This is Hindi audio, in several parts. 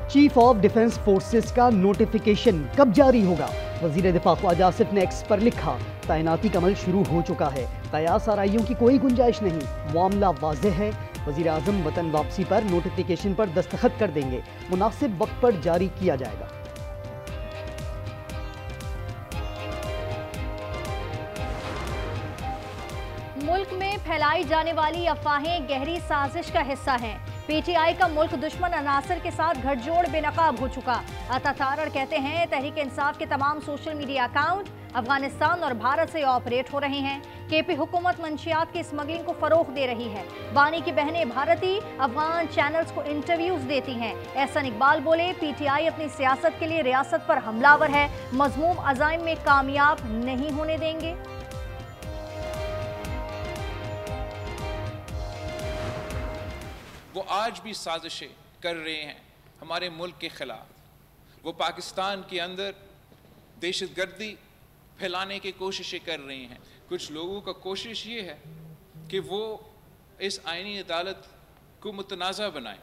चीफ ऑफ डिफेंस फोर्सेस का नोटिफिकेशन कब जारी होगा? वजीर दिफा ख्वाजा आसिफ ने एक्स पर लिखा, तैनाती का अमल शुरू हो चुका है, कयास आराइयों की कोई गुंजाइश नहीं, मामला वाज़ेह है। वजीर आजम वतन वापसी पर नोटिफिकेशन पर दस्तखत कर देंगे, मुनासिब वक्त पर जारी किया जाएगा। मुल्क में फैलाई जाने वाली अफवाहें गहरी साजिश का हिस्सा हैं। पीटीआई का मुल्क दुश्मन अनासर के साथ गठजोड़ बेनकाब हो चुका। अता तारड़ कहते हैं तहरीक इंसाफ के तमाम सोशल मीडिया अकाउंट अफगानिस्तान और भारत से ऑपरेट हो रहे हैं। केपी हुकूमत मंशियात की स्मगलिंग को फरोग दे रही है। बानी की बहनें भारतीय अफगान चैनल्स को इंटरव्यूज देती हैं। एहसन इकबाल बोले, पीटीआई अपनी सियासत के लिए रियासत पर हमलावर है, मजमूम अज़ाइम में कामयाब नहीं होने देंगे। वो आज भी साजिशें कर रहे हैं हमारे मुल्क के खिलाफ। वो पाकिस्तान के अंदर दहशतगर्दी फैलाने की कोशिशें कर रहे हैं। कुछ लोगों का कोशिश ये है कि वो इस आईनी अदालत को मुतनाज़ा बनाएं।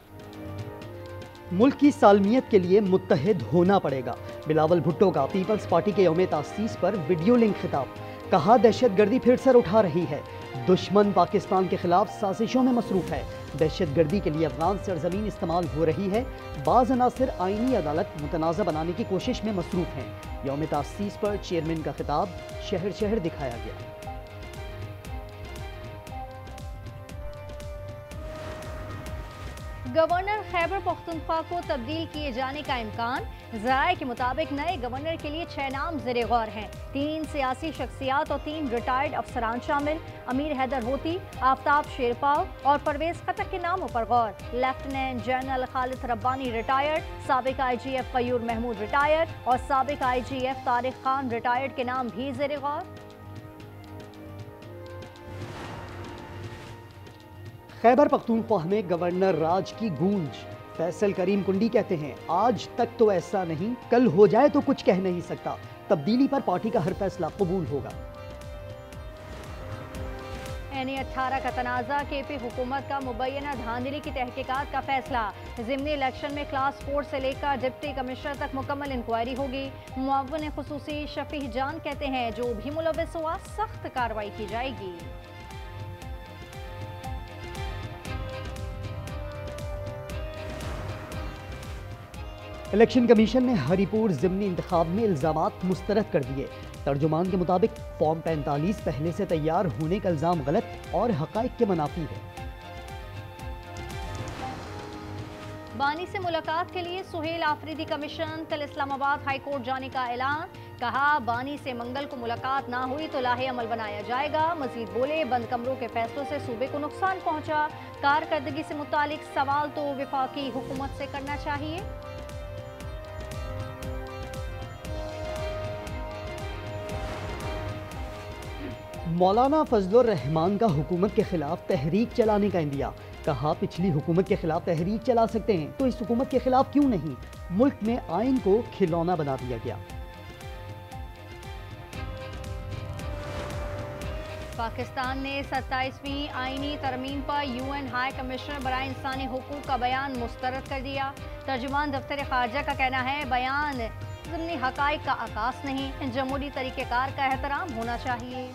मुल्क की सालमियत के लिए मुत्तहिद होना पड़ेगा। बिलावल भुट्टो का पीपल्स पार्टी के यौम तासीस पर वीडियो लिंक खिताब, कहा दहशतगर्दी फिर सर उठा रही है, दुश्मन पाकिस्तान के खिलाफ साजिशों में मसरूफ है, दहशतगर्दी के लिए अफगान सरजमीन इस्तेमाल हो रही है, बाज़ अनासिर आईनी अदालत मुतनाज़ा बनाने की कोशिश में मसरूफ हैं। यौम तासीस पर चेयरमैन का खिताब शहर शहर दिखाया गया। गवर्नर खैबर पख्तूनख्वा को तब्दील किए जाने का इम्कान। ज़राए के मुताबिक नए गवर्नर के लिए 6 नाम ज़ेरे गौर हैं। 3 सियासी शख्सियात और 3 रिटायर्ड अफसरान शामिल। अमीर हैदर होती, आफ्ताब शेरपाव और परवेज खट्टक के नामों पर गौर। Lieutenant general Khalid Rabbani retired, साबिक IGF कयूर महमूद रिटायर्ड और साबिक IGF तारिक खान रिटायर्ड के नाम भी ज़ेरे गौर। खैबर पख्तूनख्वा में गवर्नर राज की गूंज। फैसल करीम कुंडी कहते हैं, आज तक तो ऐसा नहीं, कल हो जाए तो कुछ कह नहीं सकता, तब्दीली पर पार्टी का हर फैसला कबूल होगा। NA 18 का तनाज़ा, केपी हुकूमत का मुबैना धांधली की तहकीकात का फैसला। ज़िमनी इलेक्शन में क्लास 4 से लेकर डिप्टी कमिश्नर तक मुकम्मल इंक्वायरी होगी। मुअव्विन खुसूसी शफीह जान कहते हैं, जो भी मुलव्विस हुआ सख्त कार्रवाई की जाएगी। इलेक्शन कमीशन ने हरिपुर ज़िमनी इंतखाब में इल्ज़ामात मुस्तरद कर दिए। तर्जुमान के मुताबिक फॉर्म 45 पहले से तैयार होने का इल्ज़ाम गलत और हक़ाइक़ के मुनाफी है। बानी से मुलाकात के लिए सुहेल आफरीदी कमीशन कल इस्लामाबाद हाई कोर्ट जाने का ऐलान। कहा, बानी से मंगल को मुलाकात ना हुई तो लाहे अमल बनाया जाएगा। मजीद बोले, बंद कमरों के फैसलों से सूबे को नुकसान पहुंचा, कारकर्दगी से मुतालिक सवाल तो वफाकी हुकूमत से करना चाहिए। मौलाना फजलुर रहमान का हुकूमत के खिलाफ तहरीक चलाने का इंदिया। कहा, पिछली हुकूमत के खिलाफ तहरीक चला सकते हैं तो इस हुकूमत के खिलाफ क्यों नहीं? मुल्क में आइन को खिलौना बना दिया गया। पाकिस्तान ने 27वीं आईनी तरमीम पर UN हाई कमिश्नर बराए इंसानी हुकूक का बयान मुस्तरद कर दिया। तर्जुमान दफ्तर खारजा का कहना है, बयान ज़िमनी हक़ाइक़ का आकाश नहीं, जमहूरी तरीक़ेकार का एहतराम होना चाहिए।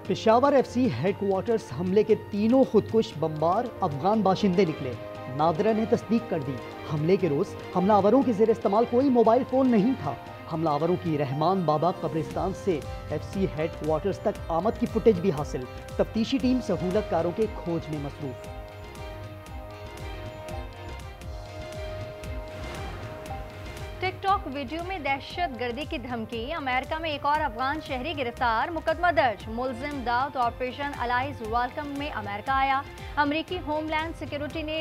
पेशावर FC हेडक्वार्टर्स हमले के तीनों खुदकुश बमबार अफगान बाशिंदे निकले। नादरा ने तस्दीक कर दी, हमले के रोज हमलावरों के ज़ेर इस्तेमाल कोई मोबाइल फ़ोन नहीं था। हमलावरों की रहमान बाबा कब्रिस्तान से FC हेडक्वार्टर्स तक आमद की फुटेज भी हासिल। तफ्तीशी टीम सहूलतकारों के खोज में मसरूफ। टिकटॉक वीडियो में दहशतगर्दी की धमकी। अमेरिका में एक और अफगान शहरी गिरफ्तार, मुकदमा दर्ज। मुलजिम दाऊद ऑपरेशन अलाइज वेलकम में अमेरिका आया। अमेरिकी होमलैंड सिक्योरिटी ने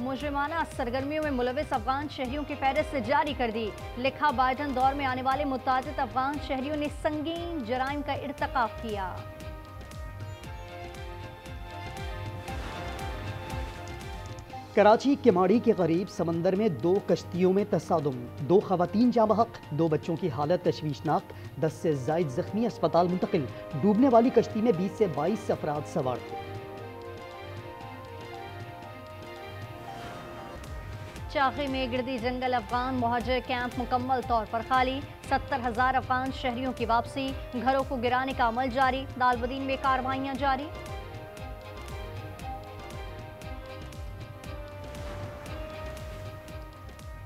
मुजरिमाना सरगर्मियों में मुलविस अफगान शहरियों की फहरिस्त जारी कर दी। लिखा, बाइडन दौर में आने वाले मुतादिद अफगान शहरियों ने संगीन जराइम का इर्तिकाब किया। कराची किमाड़ी के करीब समंदर में 2 कश्तियों में तसादुम, 2 खवातीन जाँ बहक, 2 बच्चों की हालत तशवीशनाक, 10 से ज़ायद जख्मी अस्पताल मुंतकिल। डूबने वाली कश्ती में 20 से 22 अफराद सवार थे। चाकी में गिरदी जंगल अफगान मुहाजिर कैंप मुकम्मल तौर पर खाली। 70,000 अफगान शहरियों की वापसी। घरों को गिराने का अमल जारी। दालबदीन में कार्रवाइयां जारी।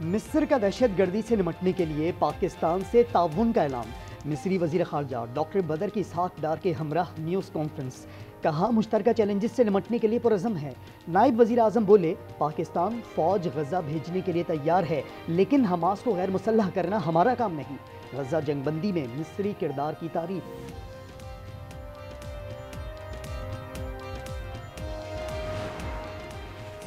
मिस्र का दहशतगर्दी से निपटने के लिए पाकिस्तान से ताउन का ऐलान। मिस्री वजीर खारजा डॉक्टर बदर की इसहाक डार के हमराह न्यूज़ कॉन्फ्रेंस। कहा मुश्तरका चैलेंजेस से निपटने के लिए पुरज़म है। नायब वजीर आज़म बोले पाकिस्तान फ़ौज गजा भेजने के लिए तैयार है, लेकिन हमास को गैर मुसल्लह करना हमारा काम नहीं। गजा जंगबंदी में मिस्री किरदार की तारीफ।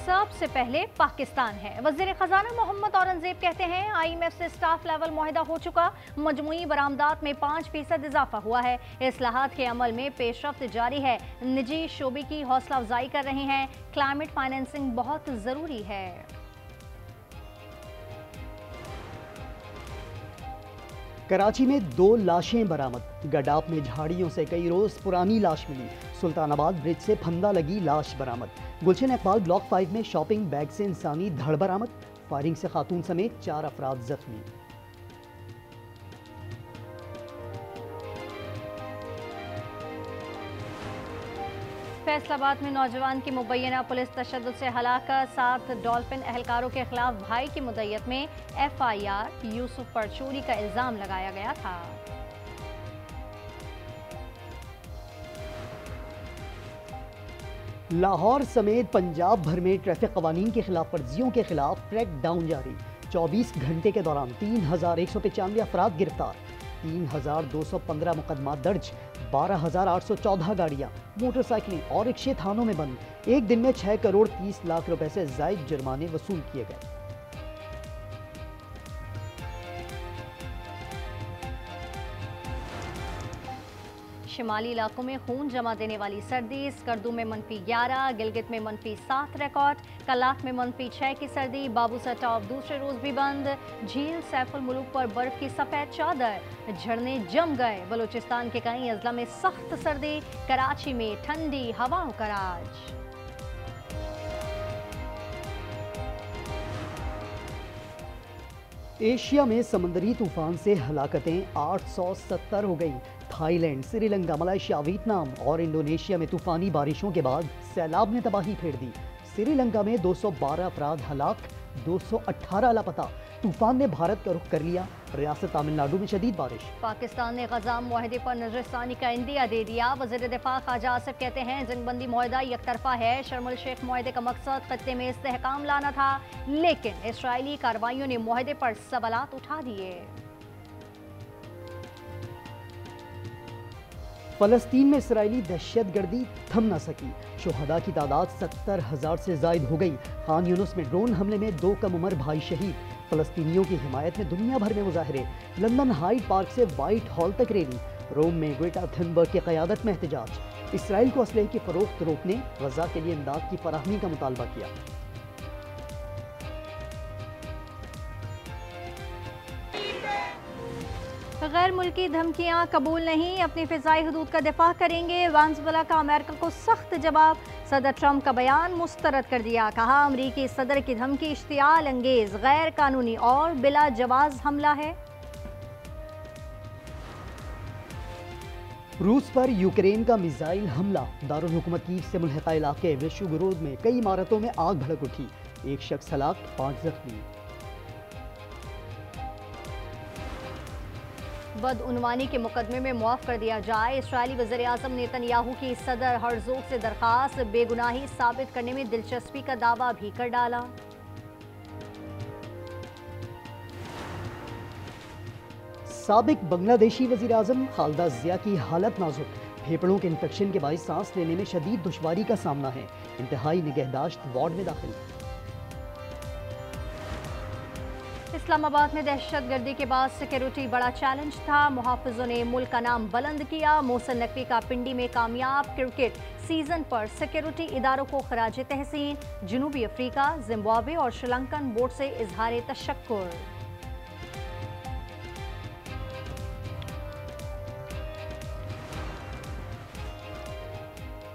सबसे पहले पाकिस्तान है। वज़ीर ख़ज़ाना मोहम्मद औरंगज़ेब कहते हैं IMF से स्टाफ लेवल मुआहदा हो चुका। मजमूई बरामदात में 5% इजाफा हुआ है। इस्लाहात के अमल में पेशरफ्त जारी है। निजी शोबे की हौसला अफजाई कर रहे हैं। क्लाइमेट फाइनेंसिंग बहुत ज़रूरी है। कराची में 2 लाशें बरामद। गडाप में झाड़ियों से कई रोज पुरानी लाश मिली। सुल्तानाबाद ब्रिज से फंदा लगी लाश बरामद। गुलशन इकबाल ब्लॉक 5 में शॉपिंग बैग से इंसानी धड़ बरामद। फायरिंग से खातून समेत 4 अफराद जख्मी। फैसलाबाद में नौजवान की मुबैना पुलिस तशद्दुद से हलाकत। 7 डॉल्फिन एहलकारों के खिलाफ भाई की मुद्दत में FIR। यूसुफ पर चोरी का इल्जाम लगाया गया था। लाहौर समेत पंजाब भर में ट्रैफिक कवानीन की खिलाफ वर्जियों के खिलाफ क्रैकडाउन जारी। 24 घंटे के दौरान 3195 अफराद गिरफ्तार। 3215 मुकदमा दर्ज। 12,814 गाड़ियां, मोटरसाइकिलें और रिक्शे थानों में बंद। एक दिन में 6 करोड़ 30 लाख रुपए से जायद जुर्माने वसूल किए गए। शिमाली इलाकों में खून जमा देने वाली सर्दी। स्कर्दू में -11, गिलगित में -7 रिकॉर्ड। कलात में -6 की सर्दी। बाबूसर टॉप दूसरे रोज भी बंद। झील सैफुल मुलूक पर बर्फ की सफेद चादर। झरने जम गए। बलूचिस्तान के कई अजला में सख्त सर्दी। कराची में ठंडी हवाओं का राज। एशिया में समंदरी तूफान से हलाकतें 870 हो गई। थाईलैंड, श्रीलंका, मलेशिया, वियतनाम और इंडोनेशिया में तूफानी बारिशों के बाद सैलाब ने तबाही फेर दी। श्रीलंका में 212 अफराद हलाक, 218 लापता। तूफान ने भारत का रुख कर लिया। रियासत तमिलनाडु में शदीद बारिश। पाकिस्तान ने गजा मुआहदे पर नजरसानी का इंदिया दे दिया। वज़ीर दिफा ख्वाजा आसिफ कहते हैं जंगबंदी मुआहदा यकतरफा है। शर्म अल शेख मुआहदे का मकसद खत्ते में इस्तेहकाम लाना था, लेकिन इसराइली कार्रवाइयों ने मुआहदे पर सवालात उठा दिए। फलस्तीन में इसराइली दहशतगर्दी थम न सकी। शुहदा की तादाद 70,000 से जायद हो गई। खान यूनुस में ड्रोन हमले में 2 कम उम्र भाई शहीद। फलस्तीनियों की हिमायत में दुनिया भर में मुजाहरे। लंदन हाइड पार्क से व्हाइट हॉल तक रैली। रोम में ग्रेटा थनबर्ग की क़यादत में एहतजाज। इसराइल को असलहे की फरोख्त रोकने, गजा के लिए इमदाद की फराहमी का मुतालबा किया। गैर मुल्की धमकियां कबूल नहीं। अपनी फ़िज़ाई हदूद का दिफा करेंगे। वेनेज़ुएला का अमेरिका को सख्त जवाब। सदर ट्रंप का बयान मुस्तरद कर दिया। कहा अमरीकी सदर की धमकी इश्तियाल अंगेज, गैर कानूनी और बिला जवाज हमला है। रूस पर यूक्रेन का मिसाइल हमला। दारुल हुकूमत कीव से मुल्हिका इलाके विश्वगुरोद में कई इमारतों में आग भड़क उठी। 1 शख्स हलाक, 5 जख्मी। बदउनवानी के मुकदमे में मुआफ कर दिया जाए। इस्राएली वज़ीर आज़म नेतन्याहू की सदर हर्ज़ोग से दरखास्त। बेगुनाही साबित करने में दिलचस्पी का दावा भी कर डाला। साबिक बांग्लादेशी वज़ीर आज़म खालिदा ज़िया की हालत नाजुक। फेफड़ों के इन्फेक्शन के बायस सांस लेने में शदीद दुश्वारी का सामना है। इंतहाई निगहदाश्त वार्ड में दाखिल। इस्लामाबाद में दहशतगर्दी के बाद सिक्योरिटी बड़ा चैलेंज था। मुहाफिजों ने मुल्क का नाम बुलंद किया। मोहसिन नकवी का पिंडी में कामयाब क्रिकेट सीजन पर सिक्योरिटी इदारों को खराज तहसीन। जनूबी अफ्रीका, जिम्बाब्वे और श्रीलंकन बोर्ड से इजहार तशक्कुर।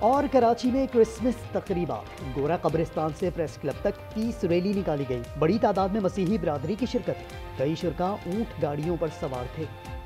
और कराची में क्रिसमस तकरीबा, गोरा कब्रिस्तान से प्रेस क्लब तक पीस रैली निकाली गई। बड़ी तादाद में मसीही बिरादरी की शिरकत। कई शुरका ऊंट गाड़ियों पर सवार थे।